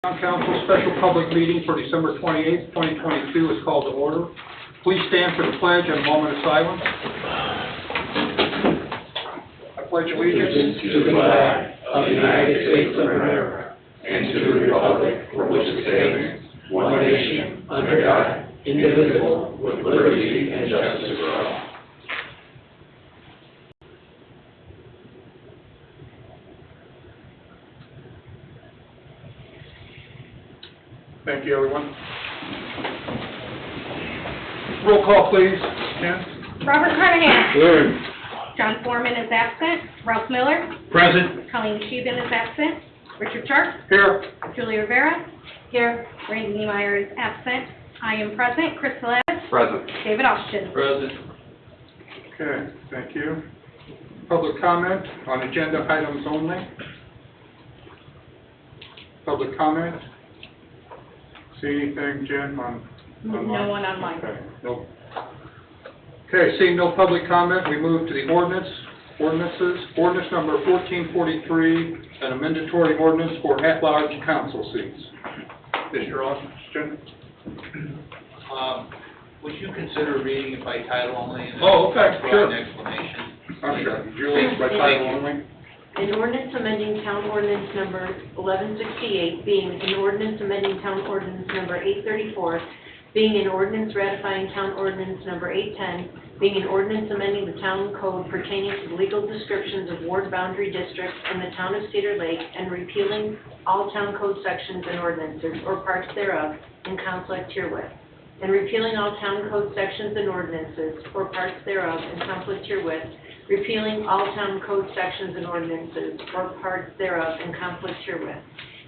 Town Council special public meeting for December 28th, 2022 is called to order. Please stand for the pledge and a moment of silence. I pledge allegiance to the flag of the United States of America and to the republic for which it stands, one nation, under God, indivisible, with liberty and justice for all. Thank you, everyone. Roll call, please. Ken? Robert Carnahan. Here. John Foreman is absent. Ralph Miller. Present. Colleen Sheehan is absent. Richard Sharp. Here. Julia Rivera. Here. Randy Niemeyer is absent. I am present. Chris Velez. Present. David Austin. Present. Okay, thank you. Public comment on agenda items only. Public comment? See anything, Jen, on online? No one online. Okay, nope. Okay, seeing no public comment, we move to the ordinances. Ordinance number 1443, an amendatory ordinance for at-large council seats. Is your ordinance, Jen? Would you consider reading it by title only? And then Okay, provide sure. an explanation? I'm sure. Julie, by title only? An ordinance amending town ordinance number 1168, being an ordinance amending town ordinance number 834, being an ordinance ratifying town ordinance number 810, being an ordinance amending the town code pertaining to the legal descriptions of ward boundary districts in the town of Cedar Lake, and repealing all town code sections and ordinances or parts thereof in conflict herewith, and repealing all town code sections and ordinances or parts thereof in conflict herewith, repealing all town code sections and ordinances or parts thereof in conflict herewith,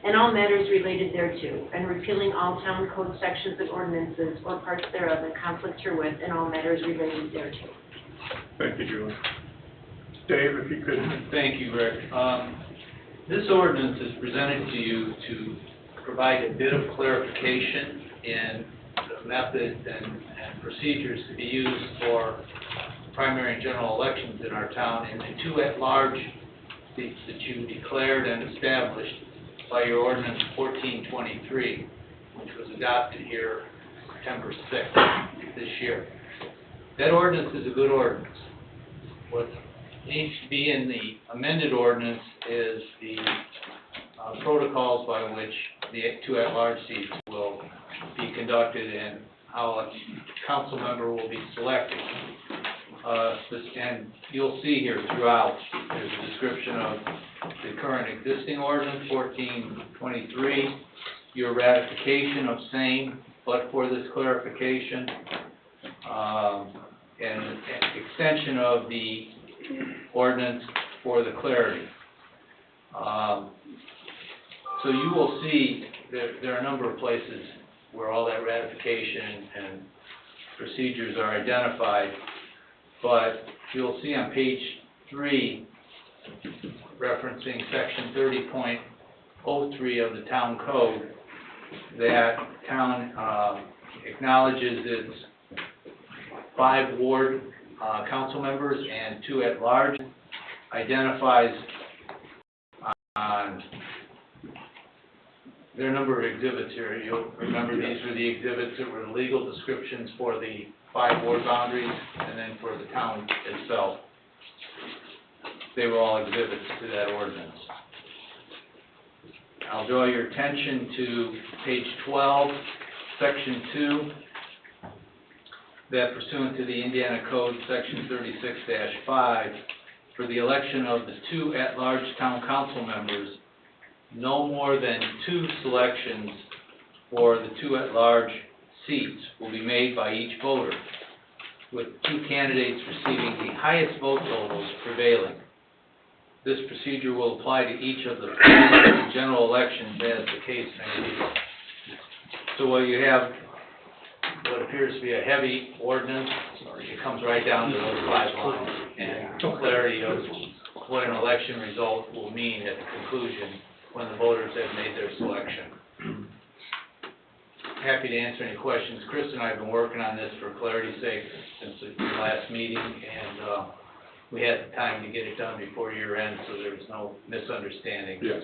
and all matters related thereto, and repealing all town code sections and ordinances or parts thereof in conflict herewith, and all matters related thereto. Thank you, Julie. Dave, if you could. Thank you, Rick. This ordinance is presented to you to provide a bit of clarification in the method and procedures to be used for primary and general elections in our town, and the two at-large seats that you declared and established by your ordinance 1423, which was adopted here September 6th this year. That ordinance is a good ordinance. What needs to be in the amended ordinance is the protocols by which the two at-large seats will be conducted and how a council member will be selected. And you'll see here throughout, there's a description of the current existing ordinance, 1423, your ratification of same, but for this clarification, and extension of the ordinance for the clarity. So you will see there are a number of places where all that ratification and procedures are identified. But you'll see on page 3, referencing section 30.03 of the town code, that town acknowledges its 5 ward council members and 2 at large, identifies on there are a number of exhibits here. You'll remember these were the exhibits that were the legal descriptions for the 5 ward boundaries, and then for the town itself. They were all exhibits to that ordinance. I'll draw your attention to page 12, section 2, that pursuant to the Indiana Code, section 36-5, for the election of the 2 at-large town council members, no more than 2 selections for the 2 at-large seats will be made by each voter, with 2 candidates receiving the highest vote totals prevailing. This procedure will apply to each of the general elections as the case may be. So while you have what appears to be a heavy ordinance, it comes right down to those 5 lines, and clarity of what an election result will mean at the conclusion when the voters have made their selection. Happy to answer any questions. Chris and I have been working on this for clarity's sake since the last meeting, and we had time to get it done before year end, so there was no misunderstanding. Yes.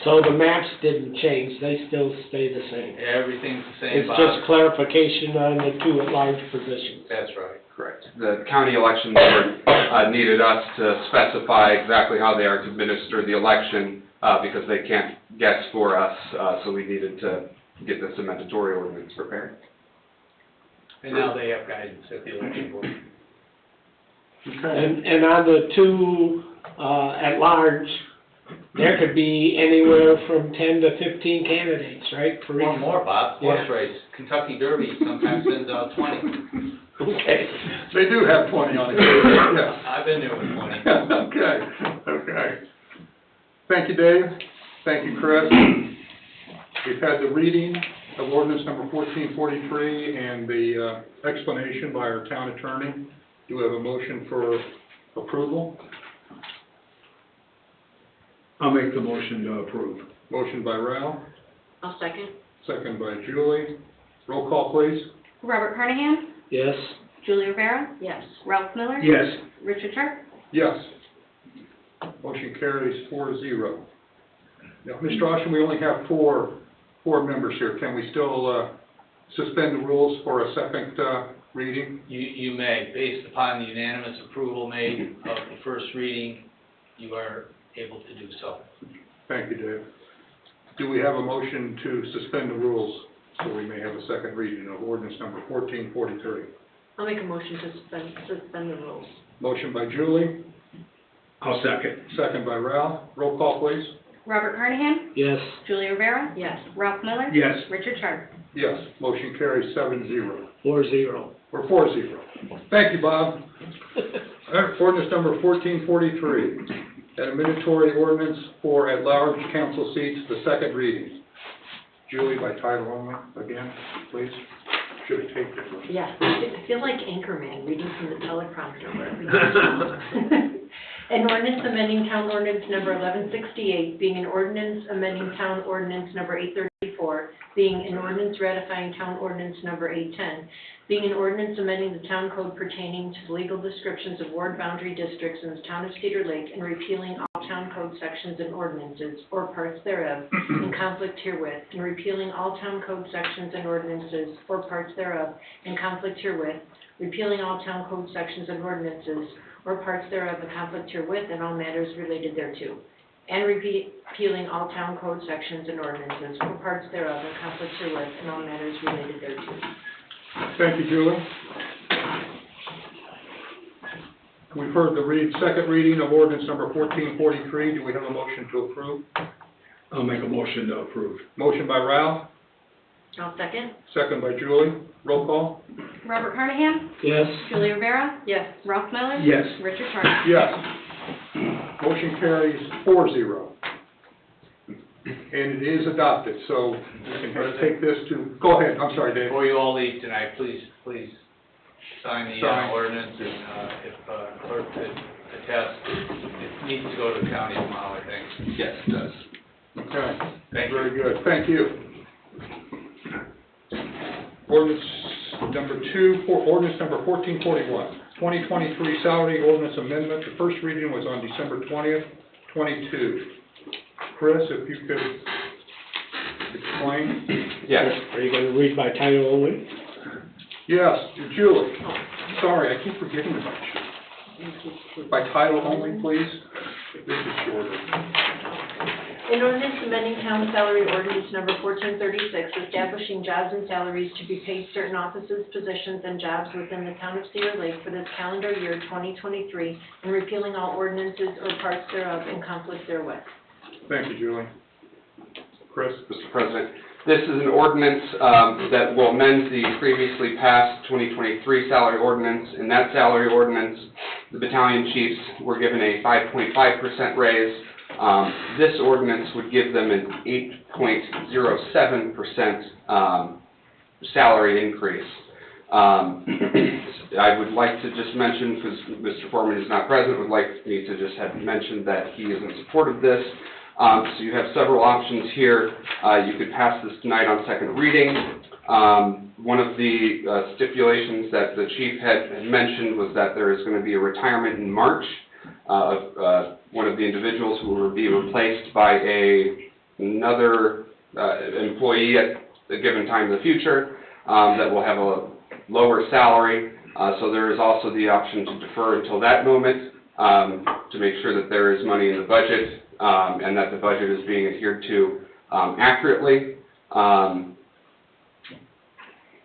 So the maps didn't change, they still stay the same. Everything's the same, It's Bob. just clarification on the two at-large positions. That's right. Correct. The county election board needed us to specify exactly how they are to administer the election because they can't guess for us, so we needed to get this amendatory ordinance prepared. And now they have guidance at the election board. Okay. And on the two, at-large, there could be anywhere from 10 to 15 candidates, right? For Or each- more, Bob, horse Yeah. race, Kentucky Derby sometimes sends out 20. Okay. They do have 20 on it, yes. I've been doing 20. Okay, okay. Thank you, Dave. Thank you, Chris. We've had the reading of ordinance number 1443 and the explanation by our town attorney. Do we have a motion for approval? I'll make the motion to approve. Motion by Ralph, I'll second. second by Julie. Roll call, please. Robert Carnahan, Yes. Julie Rivera, Yes. Ralph Miller. Yes. Richard Sharp. Yes. Motion carries 4-0. Now, Mr. Osham, we only have four members here. Can we still suspend the rules for a second reading? You may, based upon the unanimous approval made of the first reading, you are able to do so. Thank you, Dave. Do we have a motion to suspend the rules so we may have a second reading of ordinance number 1443? I'll make a motion to suspend the rules. Motion by Julie, I'll second. second by Ralph. Roll call, please. Robert Carnahan, Yes. Julie Rivera, Yes. Ralph Miller. Yes. Richard Sharp. Yes, motion carries 7-0. 4-0. Or 4-0. Thank you, Bob. All right, ordinance number 1443, an amendatory ordinance for at-large council seats, the second reading. Julie, by title only, again, please. Should have taped it. Yes, I feel like Anchorman reading from the teleprompter wherever you go. An ordinance amending town ordinance number 1168, being an ordinance amending town ordinance number 834, being an ordinance ratifying town ordinance number 810, being an ordinance amending the town code pertaining to the legal descriptions of ward boundary districts in the town of Cedar Lake and repealing all town code sections and ordinances or parts thereof in conflict herewith, and repealing all town code sections and ordinances or parts thereof in conflict herewith, repealing all town code sections and ordinances or parts thereof in conflict herewith and all matters related thereto, and repealing all town code sections and ordinances or parts thereof in conflict herewith and all matters related thereto. Thank you, Julie. We've heard the second reading of ordinance number 1443. Do we have a motion to approve? I'll make a motion to approve. Motion by Ralph, I'll second. second by Julie. Roll call. Robert Carnahan, Yes. Julie Rivera, Yes. Ralph Miller. Yes. Richard Sharp. Yes. Motion carries 4-0. And it is adopted, so we can take this to, go ahead, I'm sorry, Dave. Before you all leave tonight, please sign the Sign. ordinance, and if clerk could attest, it needs to go to the county tomorrow, I think. Yes, it does. Okay, Thank you. very good, thank you. Ordinance number 1441, 2023 salary ordinance amendment. The first reading was on December 20th, 22. Chris, if you could explain. Yes. Are you going to read by title only? Yes, Julie, sorry, I keep forgetting about you. By title only, please. This is shorter. An ordinance amending town salary ordinance number 1436, establishing jobs and salaries to be paid certain offices, positions, and jobs within the town of Cedar Lake for this calendar year 2023, and repealing all ordinances or parts thereof in conflict therewith. Thank you, Julie. Chris? Mr. President, this is an ordinance that will amend the previously passed 2023 salary ordinance. In that salary ordinance, the battalion chiefs were given a 5.5% raise. This ordinance would give them an 8.07% salary increase. I would like to just mention, because Mr. Foreman is not present, would like me to just have mentioned that he is in support of this. So you have several options here. You could pass this tonight on second reading. One of the stipulations that the chief had mentioned was that there is going to be a retirement in March of one of the individuals who will be replaced by a another employee at a given time in the future that will have a lower salary. So there is also the option to defer until that moment to make sure that there is money in the budget and that the budget is being adhered to accurately.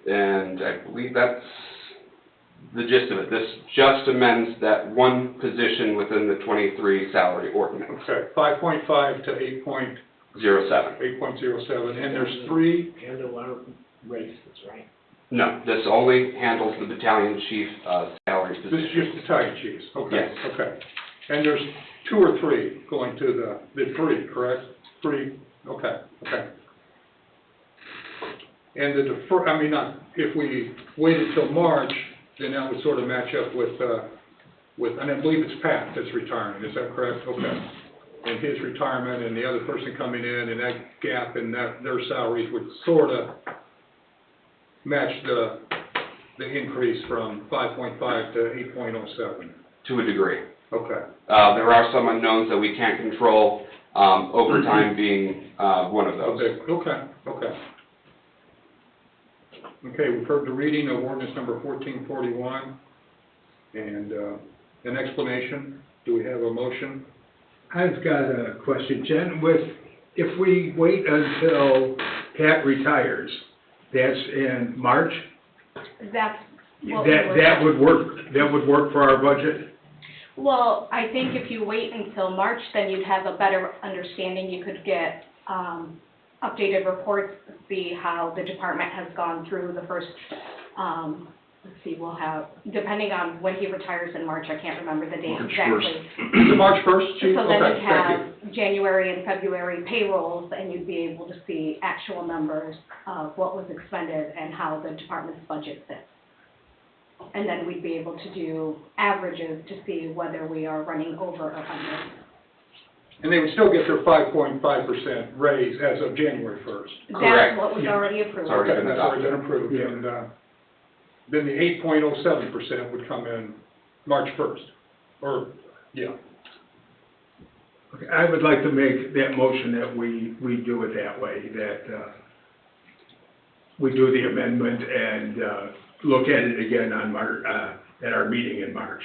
And I believe that's the gist of it. This just amends that one position within the 23 salary ordinance. Okay, 5.5 to 07. 8.07, and there's three, Handle our races, right? No, this only handles the battalion chief salary this is position. just battalion chiefs, okay, Yes. okay. And there's two or three going to the three, correct? Three, okay, okay. And the if we waited till March, then that would sort of match up with, and I believe it's Pat that's retiring, is that correct? Okay. And his retirement and the other person coming in, and that gap in their salaries would sort of match the increase from 5.5 to 8.07. To a degree. Okay. There are some unknowns that we can't control, overtime being one of those. Okay. Okay, we've heard the reading of ordinance number 1441, and an explanation. Do we have a motion? I've got a question, Jen. If we wait until Pat retires, that's in March? That's what we were. That would work for our budget? Well, I think if you wait until March, then you'd have a better understanding. You could get updated reports, see how the department has gone through the first, we'll have, depending on when he retires in March, I can't remember the date March exactly. Is it March 1st, Chief? So then Okay, you'd thank you. have January and February payrolls, and you'd be able to see actual numbers of what was expended and how the department's budget fits. And then we'd be able to do averages to see whether we are running over or under. And they would still get their 5.5% raise as of January 1st. Correct. That's what was already approved. It's already Okay, been that's already been adopted. approved. Yeah. And then the 8.07% would come in March 1st, or, yeah. Okay, I would like to make that motion that we do it that way, that we do the amendment and look at it again on at our meeting in March.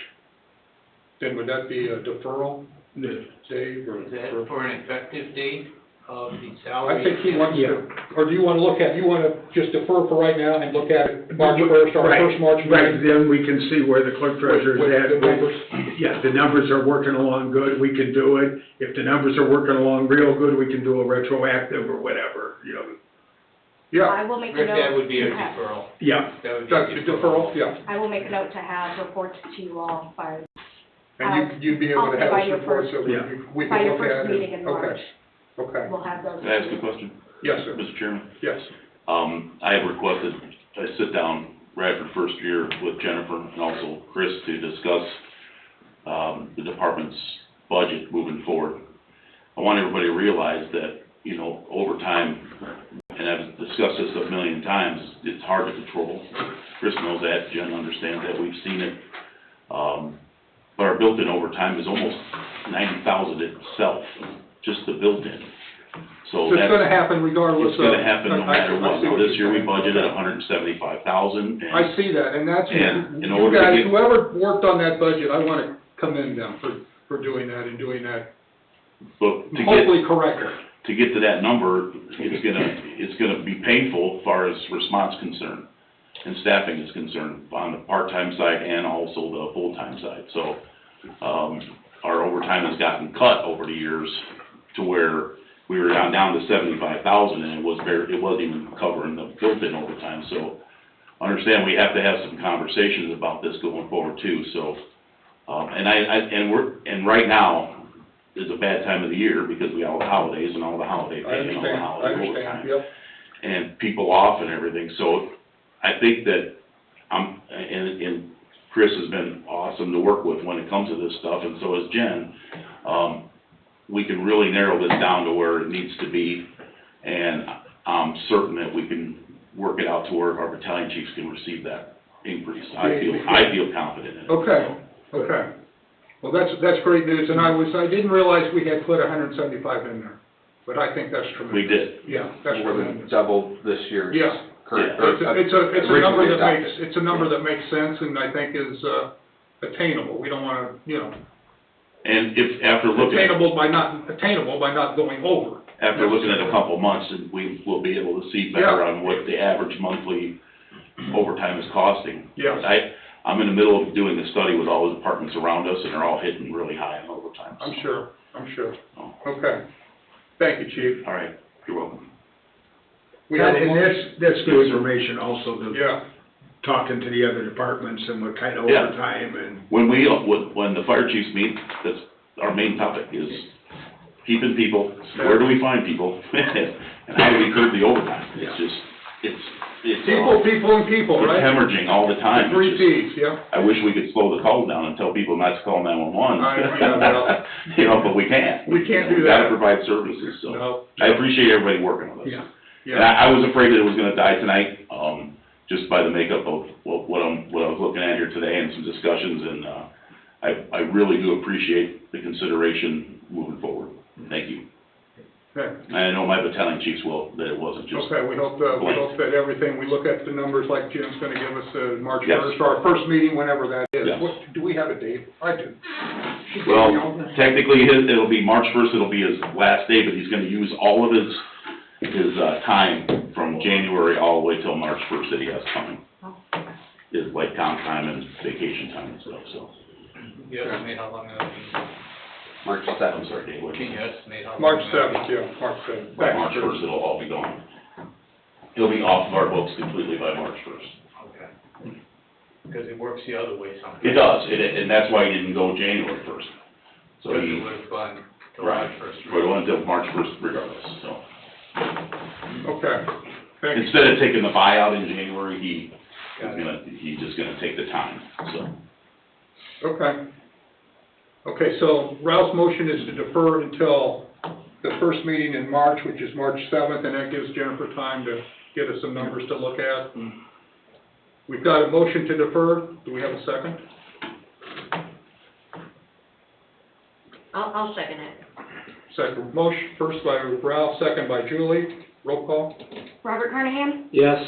Then would that be a deferral, The- Dave, or? Is that for an effective date of the I salary? think he wants Yeah. to, or do you want to just defer for right now and look at it March 1st, our Right, first March Right, meeting? then we can see where the clerk treasurer With is at. the numbers? Yeah, the numbers are working along good, we can do it. If the numbers are working along real good, we can do a retroactive or whatever, you know. Yeah, I will make a Rick, note. that would be a to have- deferral. Yeah, That would be that's a deferral, yeah. I will make a note to have reports to you all by And you'd be able to have by this your report so Yeah. we By can your look at first it. meeting in March. Okay, We'll have those. Can I ask a question, yes, sir, Mr. Chairman? yes. I have requested, I sit down right after the first year with Jennifer and also Chris to discuss, the department's budget moving forward. I want everybody to realize that, you know, overtime, and I've discussed this a million times, it's hard to control. Chris knows that, Jen understands that, we've seen it. But our built-in overtime is almost 90,000 itself, just the built-in. So So it's that's. gonna happen regardless It's of. gonna happen no matter what. Now, this year we budgeted budgeted. $175,000, I see that, and that's, And in you order to guys, get- whoever worked on that budget, I want to commend them for doing that and doing that, but hopefully correctly. to get to that number, it's gonna be painful as far as response concerned and staffing is concerned on the part-time side and also the full-time side. So, our overtime has gotten cut over the years to where we were down to 75,000 and it wasn't even covering the built-in overtime. So, understand we have to have some conversations about this going forward too, so, and right now is a bad time of the year because we have all the holidays and all the holiday I pay and all the understand, I holiday understand, overtime. yep. And people off and everything, so I think that and Chris has been awesome to work with when it comes to this stuff, and so has Jen. We can really narrow this down to where it needs to be, and I'm certain that we can work it out to where our battalion chiefs can receive that increase. I feel confident in it. Okay, okay. Well, that's great news, and I didn't realize we had put 175 in there. but I think that's tremendous. We did. Yeah, that's More than tremendous. double this year's Yeah. current. Yeah. It's a number that originally makes, adopted. it's a number that makes sense and I think is, attainable. We don't wanna, And if, after looking at attainable by not going over. after looking at a couple months, and we will be able to see better Yeah. on what the average monthly overtime is costing. Yes. I'm in the middle of doing a study with all the departments around us, and they're all hitting really high on overtime. I'm sure. Oh. Okay. Thank you, Chief. All right, you're welcome. We have a And motion. that's good information also to Yeah, talking to the other departments and what kind of Yeah. overtime and. When when the fire chiefs meet, that's our main topic, is keeping people, where do we find people? And how do we curb the overtime? It's just, it's people and people, it's right? hemorrhaging all the time. The three It's just- Ps, yeah. I wish we could slow the call down and tell people not to call 911. Yeah, well. You know, but we can't. We can't do We've gotta that. provide services, so. No. I appreciate everybody working with us. Yeah. And Yeah, I was afraid that it was gonna die tonight, just by the makeup of what I was looking at here today and some discussions, and, I really do appreciate the consideration moving forward. Thank you. okay. And I know my battalion chiefs will, that it wasn't just, Okay, we hope that everything, we look at the numbers like Jim's gonna give us, March Yes. 1st, our first meeting, whenever that is. Yes. Do we have a date? I do. well, technically, it'll be March 1st, it'll be his last day, but he's gonna use all of his time from January all the way till March 1st that he has coming. Is like comp time and vacation time and stuff, so. You estimate how long that'll be? March I'm 7th. sorry, Dave, what Can did you you estimate how long? March that'll be? 7th, yeah, March 7th. By March 1st, it'll all be gone. He'll be off of our books completely by March 1st. Okay. Because it works the other way sometimes. It does, and that's why he didn't go January 1st. So Because he, it would have gone till right, March first. but it went until March 1st regardless, so. Okay, thank you. Instead of taking the buyout in January, he's just gonna take the time, so. Okay. Okay, so Ralph's motion is to defer until the first meeting in March, which is March 7th, and that gives Jennifer time to get us some numbers to look at. We've got a motion to defer. Do we have a second? I'll second it. Second motion, first by Ralph, second by Julie. Roll call? Robert Carnahan? Yes.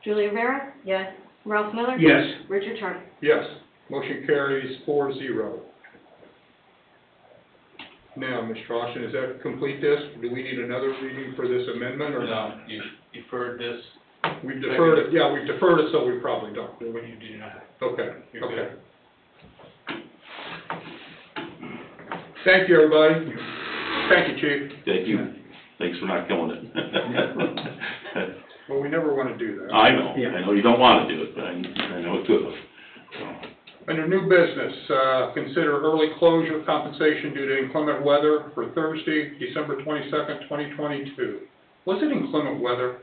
Julie Rivera? Yes. Ralph Miller? Yes. Richard Sharp? Yes. Motion carries 4-0. Now, Mr. Austin, does that complete this? Do we need another reading for this amendment or No, not? you deferred this, We've deferred it, yeah, we've deferred it, so we probably don't. when you do not. Okay, You're okay. good. Thank you, everybody. Thank you, Chief. Thank you, thanks for not killing it. Well, we never want to do that. I know, Yeah. I know you don't wanna do it, but I know it could have, so. Under new business, consider early closure compensation due to inclement weather for Thursday, December 22nd, 2022. Was it inclement weather?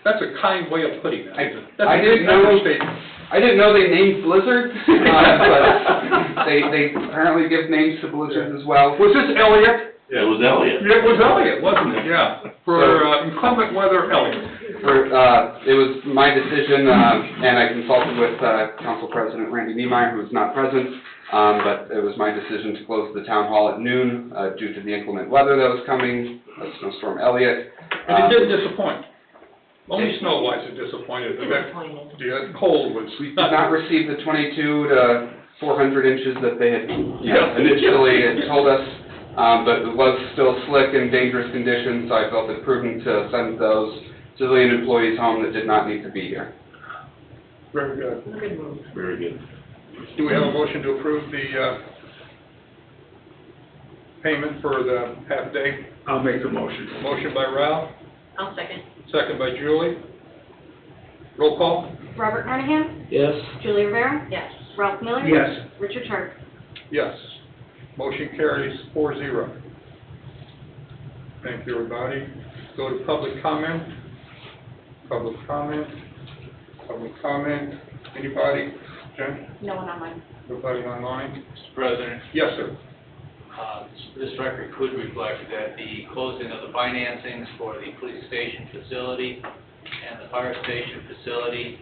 That's a kind way of putting that. That's I a didn't big know- understatement. I didn't know they named blizzards, but they apparently give names to blizzards as well. Was this Elliott? It was Elliot. It was Elliott, wasn't it? Yeah. For inclement weather, Elliott. It was my decision, and I consulted with Council President Randy Niemeyer, who is not present, but it was my decision to close the town hall at noon due to the inclement weather that was coming, snowstorm Elliott. And it did disappoint. Only snow-wise it disappointed, but that, Disappointed. the cold was. We did not receive the 22 to 400 inches that they had initially told us, but it was still slick and dangerous conditions, so I felt it prudent to send those civilian employees home that did not need to be here. Very good. Good move. Very good. Do we have a motion to approve the payment for the half-day? I'll make the motion. Motion by Ralph, I'll second. second by Julie. Roll call? Robert Carnahan? Yes. Julie Rivera? Yes. Ralph Miller? Yes. Richard Sharp? Yes. Motion carries 4-0. Thank you, everybody. Go to public comment. Public comment. Public comment. Anybody? Jen? No one online. Nobody online? Mr. President, Yes, sir. this record could reflect that the closing of the financings for the police station facility and the fire station facility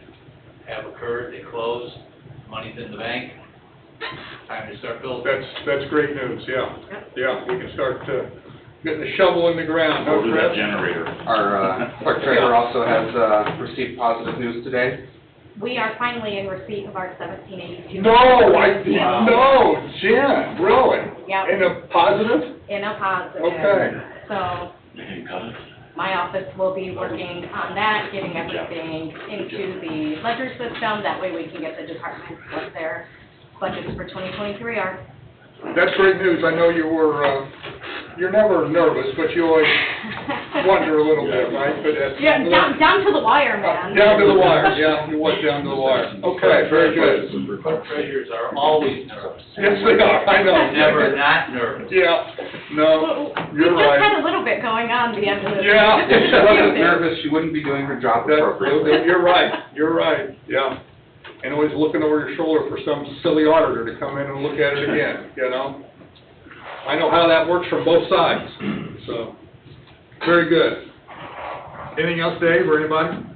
have occurred. They closed, money's in the bank, time to start building. That's great news, yeah. Yeah, we can start getting a shovel in the ground, huh, Order that Chris? generator. Our clerk treasurer also has received positive news today. We are finally in receipt of our 1782. No, I didn't Wow. know, Jen, really? Yep. In a positive? In a positive. Okay. So They didn't cut it. my office will be working on that, getting everything into the ledger system. That way we can get the departments what their budgets for 2023 are. That's great news. I know you were, you're never nervous, but you always wonder a little bit, right? But that's. Yeah, down to the wire, man. Down to the wire, yeah, you was down to the wire. Okay, very good. Clerk treasurers are always nervous. Yes, they are, I know. Never not nervous. Yeah, no, We you're just right. had a little bit going on the end of the. Yeah. If she wasn't nervous, she wouldn't be doing her job appropriately. You're right, yeah. And always looking over your shoulder for some silly auditor to come in and look at it again, you know? I know how that works from both sides, so, very good. Anything else, Dave, or anybody?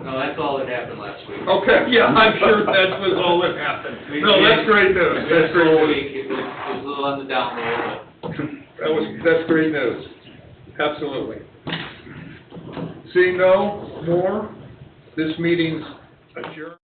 No, that's all that happened last week. Okay, yeah, I'm sure that was all that happened. No, that's great news, that's great Whole news. week, it was a little on the down low, That's great news, absolutely. Seeing no more, this meeting's adjourned.